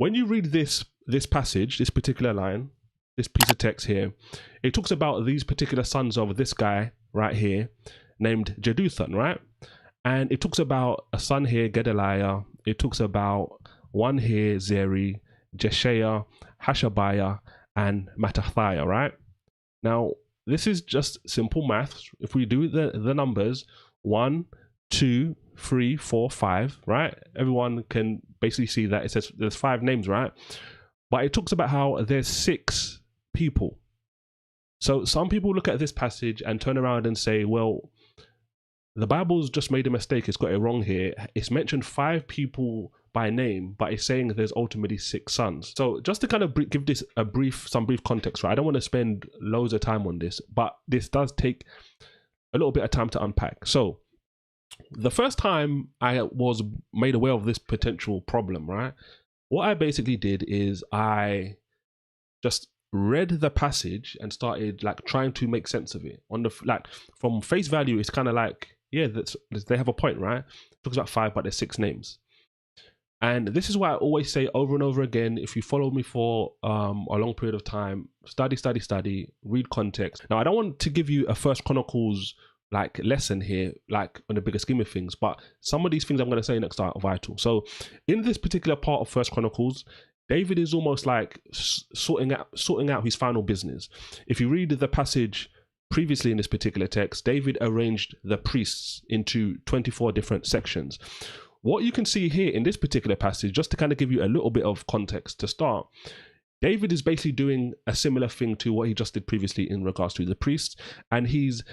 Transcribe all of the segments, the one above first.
when you read this passage, this particular line, this piece of text here, it talks about these particular sons of this guy right here named Jeduthun, right? And it talks about a son here, Gedaliah. It talks about one here, Zeri, Jeshiah, Hashabiah, and Mattathiah, right? Now, this is just simple maths. If we do the numbers, 1, 2, 3, 4, 5, right? Everyone can basically see that it says there's 5 names, right? But it talks about how there's 6 people. So some people look at this passage and turn around and say, well, the Bible's just made a mistake. It's got it wrong here. It's mentioned 5 people by name, but it's saying there's ultimately 6 sons. So just to kind of give this some brief context, right? I don't want to spend loads of time on this, but this does take a little bit of time to unpack. So the first time I was made aware of this potential problem, right? What I basically did is I just read the passage and started like trying to make sense of it. On the like from face value, it's kind of like, yeah, they have a point, right? It talks about 5, but there's 6 names. And this is why I always say over and over again, if you follow me for a long period of time, study, read context. Now, I don't want to give you a First Chronicles like lesson here, like on the bigger scheme of things, but some of these things I'm going to say next are vital. So in this particular part of First Chronicles, David is almost like sorting out his final business. If you read the passage previously in this particular text, David arranged the priests into 24 different sections. What you can see here in this particular passage, just to kind of give you a little bit of context to start, David is basically doing a similar thing to what he just did previously in regards to the priests, and he's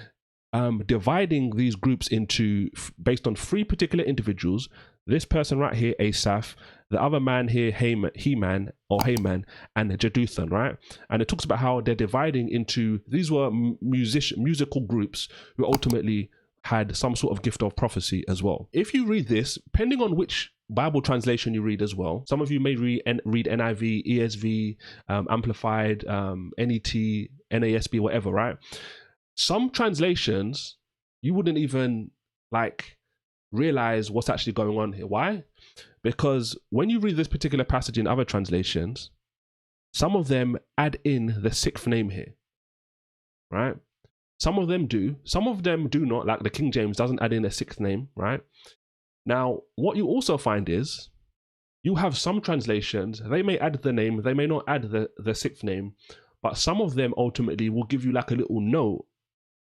dividing these groups into based on 3 particular individuals. This person right here, Asaph, the other man here, Heman, and Jeduthun, right? And it talks about how they're dividing into, these were musical groups who ultimately had some sort of gift of prophecy as well. If you read this, depending on which Bible translation you read as well, some of you may read NIV, ESV, Amplified, NET, NASB, whatever, right? Some translations, you wouldn't even like realize what's actually going on here. Why? Because when you read this particular passage in other translations, some of them add in the 6th name here, right? Some of them do, some of them do not, like the King James doesn't add in a 6th name, right? Now, what you also find is you have some translations, they may add the name, they may not add the 6th name, but some of them ultimately will give you like a little note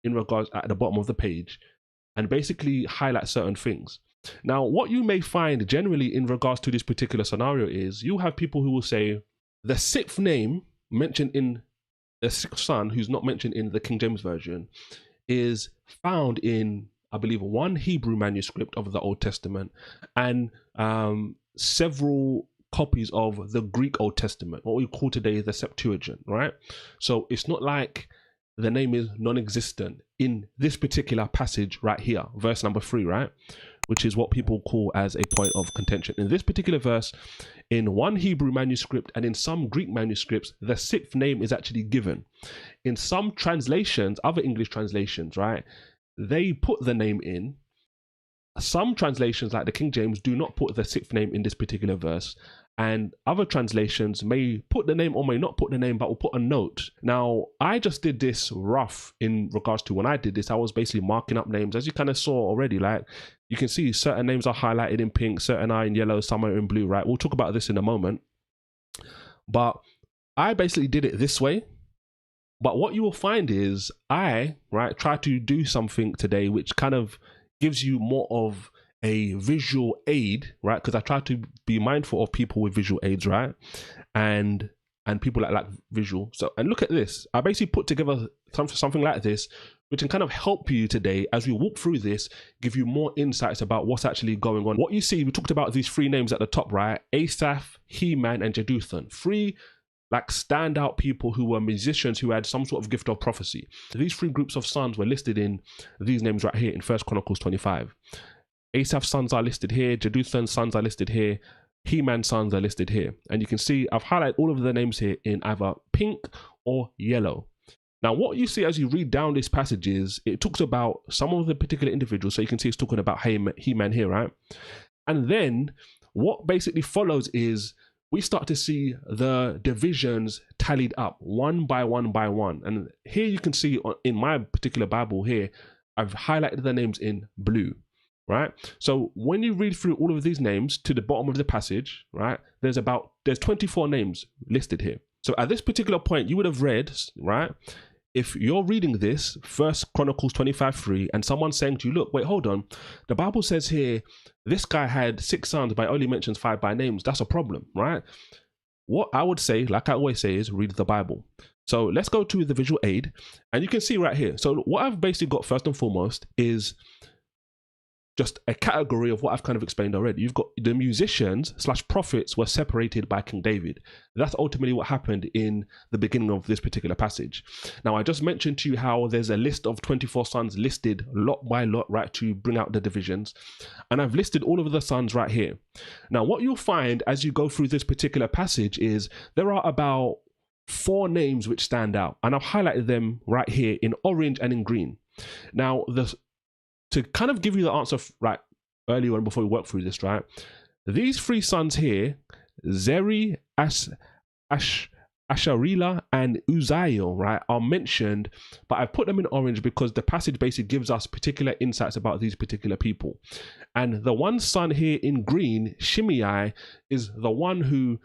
in regards at the bottom of the page and basically highlight certain things. Now, what you may find generally in regards to this particular scenario is you have people who will say the 6th name mentioned in the 6th son, who's not mentioned in the King James Version, is found in, I believe, 1 Hebrew manuscript of the Old Testament and several copies of the Greek Old Testament, what we call today the Septuagint, right? So it's not like the name is non-existent in this particular passage right here, verse number 3, right? Which is what people call as a point of contention. In this particular verse, in 1 Hebrew manuscript and in some Greek manuscripts, the 6th name is actually given. In some translations, other English translations, right, they put the name in. Some translations, like the King James, do not put the 6th name in this particular verse. And other translations may put the name or may not put the name, but will put a note. Now, I just did this rough in regards to when I did this. I was basically marking up names, as you kind of saw already. Like you can see certain names are highlighted in pink, certain are in yellow, some are in blue, right? We'll talk about this in a moment. But I basically did it this way. But what you will find is I, right, try to do something today which kind of gives you more of a visual aid, right? Because I try to be mindful of people with visual aids, right? And people that like visual. So, and look at this. I basically put together something like this, which can kind of help you today as we walk through this, give you more insights about what's actually going on. What you see, we talked about these 3 names at the top, right? Asaph, Heman, and Jeduthun. 3 like standout people who were musicians who had some sort of gift of prophecy. These 3 groups of sons were listed in these names right here in 1 Chronicles 25. Asaph's sons are listed here, Jeduthun's sons are listed here, Heman's sons are listed here. And you can see I've highlighted all of the names here in either pink or yellow. Now, what you see as you read down this passage is it talks about some of the particular individuals. So you can see it's talking about Heman here, right? And then what basically follows is we start to see the divisions tallied up one by one by one. And here you can see in my particular Bible here, I've highlighted the names in blue, right? So when you read through all of these names to the bottom of the passage, right, there's 24 names listed here. So at this particular point, you would have read, right, if you're reading this, 1 Chronicles 25:3, and someone's saying to you, look, wait, hold on. The Bible says here, this guy had 6 sons, but only mentions 5 by names. That's a problem, right? What I would say, like I always say, is read the Bible. So let's go to the visual aid, and you can see right here. So what I've basically got first and foremost is just a category of what I've kind of explained already. You've got the musicians / prophets were separated by King David. That's ultimately what happened in the beginning of this particular passage. Now, I just mentioned to you how there's a list of 24 sons listed lot by lot, right, to bring out the divisions. And I've listed all of the sons right here. Now, what you'll find as you go through this particular passage is there are about 4 names which stand out. And I've highlighted them right here in orange and in green. Now, to kind of give you the answer right earlier on before we work through this, right? These 3 sons here, Zeri, Asharela, and Uzziel, right, are mentioned, but I've put them in orange because the passage basically gives us particular insights about these particular people. And the one son here in green, Shimei, is the one who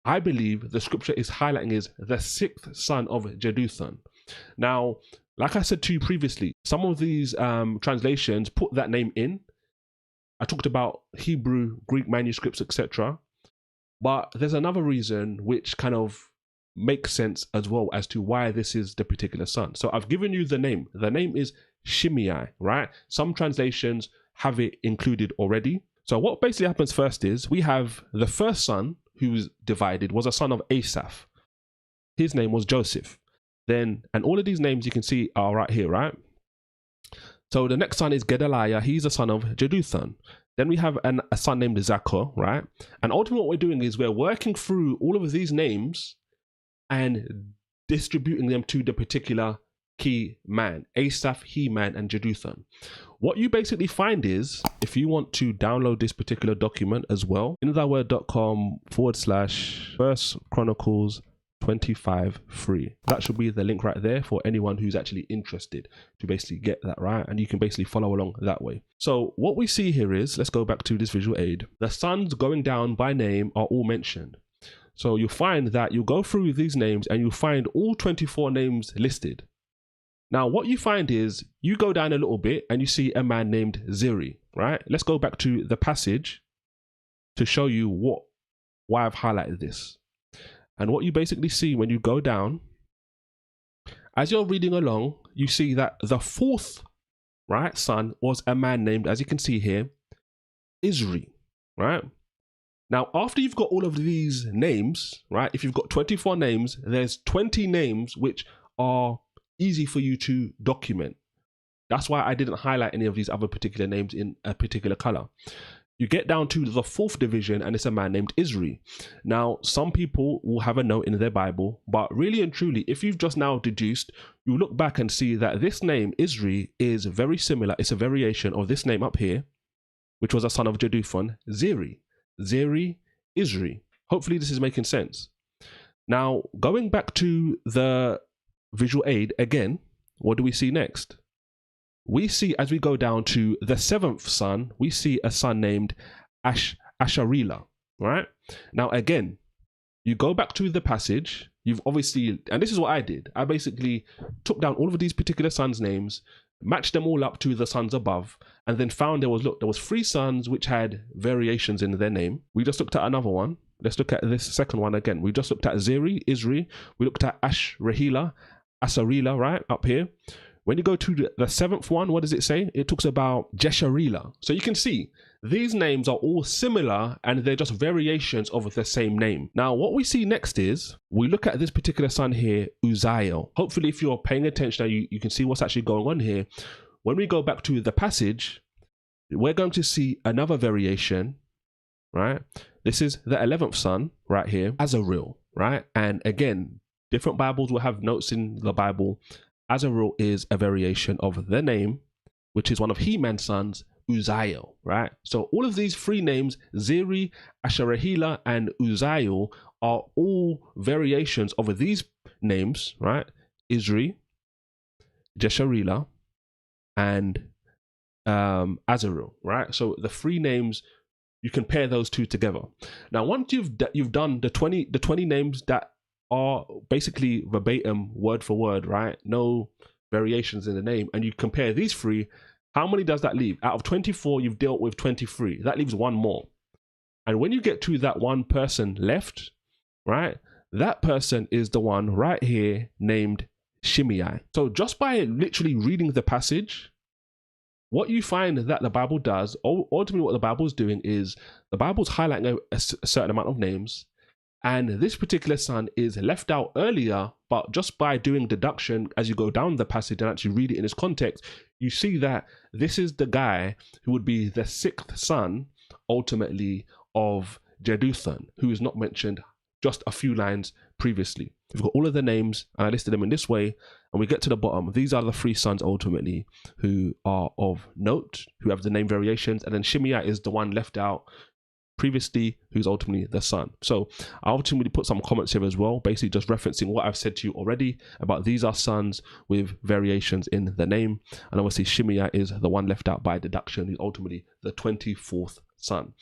I believe the scripture is highlighting is the 6th son of Jeduthun. Now, like I said to you previously, some of these translations put that name in. I talked about Hebrew, Greek manuscripts, etc. But there's another reason which kind of makes sense as well as to why this is the particular son. So I've given you the name. The name is Shimei, right? Some translations have it included already. So what basically happens first is we have the first son who's divided was a son of Asaph. His name was Joseph. Then, and all of these names you can see are right here, right? So the next son is Gedaliah. He's a son of Jeduthun. Then we have a son named Zaccur, right? And ultimately what we're doing is we're working through all of these names and distributing them to the particular key man, Asaph, Heman, and Jeduthun. What you basically find is, if you want to download this particular document as well, inthatword.com/1 Chronicles 25 free. That should be the link right there for anyone who's actually interested to basically get that, right? And you can basically follow along that way. So what we see here is, let's go back to this visual aid. The sons going down by name are all mentioned. So you'll find that you go through these names and you'll find all 24 names listed. Now, what you find is you go down a little bit and you see a man named Zeri, right? Let's go back to the passage to show you why I've highlighted this. And what you basically see when you go down, as you're reading along, you see that the 4th, right, son was a man named, as you can see here, Isri, right? Now, after you've got all of these names, right, if you've got 24 names, there's 20 names which are easy for you to document. That's why I didn't highlight any of these other particular names in a particular color. You get down to the 4th division and it's a man named Isri. Now, some people will have a note in their Bible, but really and truly, if you've just now deduced, you look back and see that this name, Isri, is very similar. It's a variation of this name up here, which was a son of Jeduthun, Zeri. Zeri, Isri. Hopefully this is making sense. Now, going back to the visual aid again, what do we see next? We see, as we go down to the 7th son, we see a son named Asharela, right? Now, again, you go back to the passage, you've obviously, and this is what I did. I basically took down all of these particular sons' names, matched them all up to the sons above, and then found there was 3 sons which had variations in their name. We just looked at another one. Let's look at this second one again. We just looked at Zeri, Isri. We looked at Asharela, right, up here. When you go to the 7th one, what does it say? It talks about Jesharela. So you can see these names are all similar and they're just variations of the same name. Now, what we see next is we look at this particular son here, Uzziel. Hopefully, if you're paying attention, you can see what's actually going on here. When we go back to the passage, we're going to see another variation, right? This is the 11th son right here, Azarel, right? And again, different Bibles will have notes in the Bible. Azarel is a variation of the name, which is one of Heman's sons, Uzziel, right? So all of these three names, Zeri, Asharahila, and Uzziel, are all variations of these names, right? Isri, Jesharila, and Azarel, right? So the three names, you can pair those two together. Now, once you've done the 20 names that are basically verbatim, word for word, right? No variations in the name, and you compare these three, how many does that leave? Out of 24, you've dealt with 23. That leaves one more. And when you get to that one person left, right? That person is the one right here named Shimei. So just by literally reading the passage, what you find that the Bible does, ultimately what the Bible is doing is the Bible's highlighting a certain amount of names, and this particular son is left out earlier, but just by doing deduction as you go down the passage and actually read it in its context, you see that this is the guy who would be the sixth son, ultimately, of Jeduthun, who is not mentioned just a few lines previously. We've got all of the names, and I listed them in this way, and we get to the bottom. These are the three sons ultimately who are of note, who have the name variations, and then Shimei is the one left out previously, who's ultimately the son. So I ultimately put some comments here as well, basically just referencing what I've said to you already about these are sons with variations in the name, and obviously Shimei is the one left out by deduction, who's ultimately the 24th son.